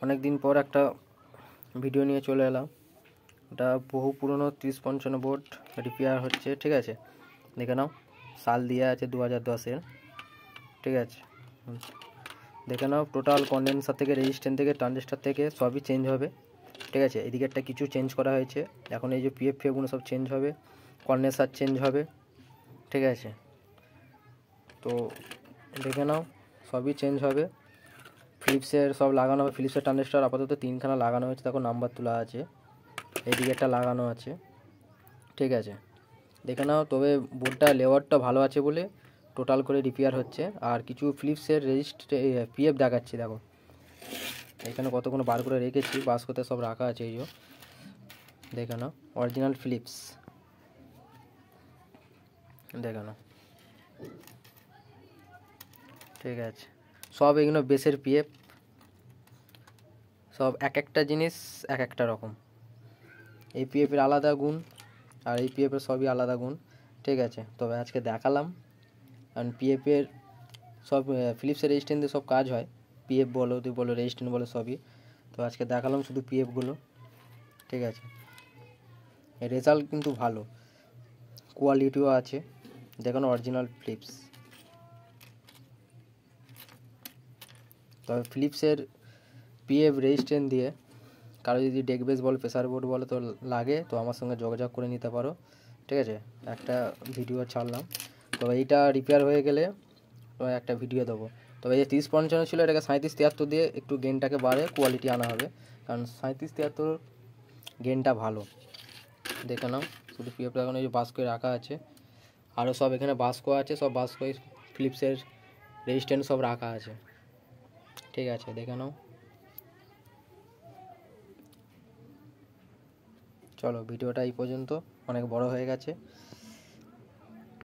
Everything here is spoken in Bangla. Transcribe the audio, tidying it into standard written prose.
অনেক দিন পর একটা ভিডিও নিয়ে চলে এলাম। এটা বহু পুরনো 3055 বোর্ড রিপেয়ার হচ্ছে, ঠিক আছে। দেখে নাও, সাল দেওয়া আছে 2010-এর, ঠিক আছে। দেখে নাও, টোটাল কন্ডেন্সার থেকে, রেজিস্ট্যান্স থেকে, ট্রানজিস্টার থেকে সবই চেঞ্জ হবে, ঠিক আছে। এদিকেরটা কিছু চেঞ্জ করা হয়েছে, এখন এই যে পিএফগুলো সব চেঞ্জ হবে, কন্ডেন্সার চেঞ্জ হবে, ঠিক আছে। তো দেখে নাও, সবই চেঞ্জ হবে। ফিলিপসের সব লাগানো হবে, ফিলিপসের ট্রানজিস্টার আপাতত 3খানা লাগানো হয়েছে, দেখো নাম্বার তোলা আছে, এইদিকে একটা লাগানো আছে, ঠিক আছে। দেখে নাও, তবে বোর্ডটা লেওয়ারটা ভালো আছে বলে টোটাল করে রিপেয়ার হচ্ছে। আর কিছু ফিলিপসের পিএফ দেখাচ্ছি, দেখো এখানে কতগুলো বার করে রেখেছি, বাস্কতে সব রাখা আছে, এই যে দেখে নাও, অরিজিনাল ফিলিপস, দেখে নাও, ঠিক আছে। সব এগুলো বেসের পিএফ, সব এক একটা জিনিস এক একটা রকম। এই পিএফের আলাদা গুণ আর এই পিএফের সবই আলাদা গুণ, ঠিক আছে। তবে আজকে দেখালাম, কারণ পিএফের সব ফিলিপসের রেজিস্ট্যান্সে সব কাজ হয়, পিএফ বলো তুই বলো রেজিস্ট্যান্স বলো সবই। তো আজকে দেখালাম শুধু পিএফগুলো, ঠিক আছে। রেজাল্ট কিন্তু ভালো, কোয়ালিটিও আছে, দেখুন অরিজিনাল ফিলিপস। তবে ফিলিপসের পিএফ রেজিস্ট্যান্স দিয়ে কারো যদি ডেক বেস বলো, প্রেসার বোর্ড বলো তো লাগে, তো আমার সঙ্গে যোগাযোগ করে নিতে পারো, ঠিক আছে। একটা ভিডিও ছাড়লাম, তবে এইটা রিপেয়ার হয়ে গেলে একটা ভিডিও দেবো। তবে এই যে 3055 ছিল, এটাকে 3773 দিয়ে একটু গেনটাকে বাড়ে কোয়ালিটি আনা হবে, কারণ 3773 গেনটা ভালো। দেখে নাও, শুধু পিএফটা এখন এই যে বাস্কয়ে রাখা আছে, আরও সব এখানে বাস্কো আছে, সব বাস্কয়ে ফিলিপসের রেজিস্ট্যান্স সব রাখা আছে, ঠিক আছে। দেখে নাও, চলো ভিডিওটা এই পর্যন্ত, অনেক বড় হয়ে গেছে।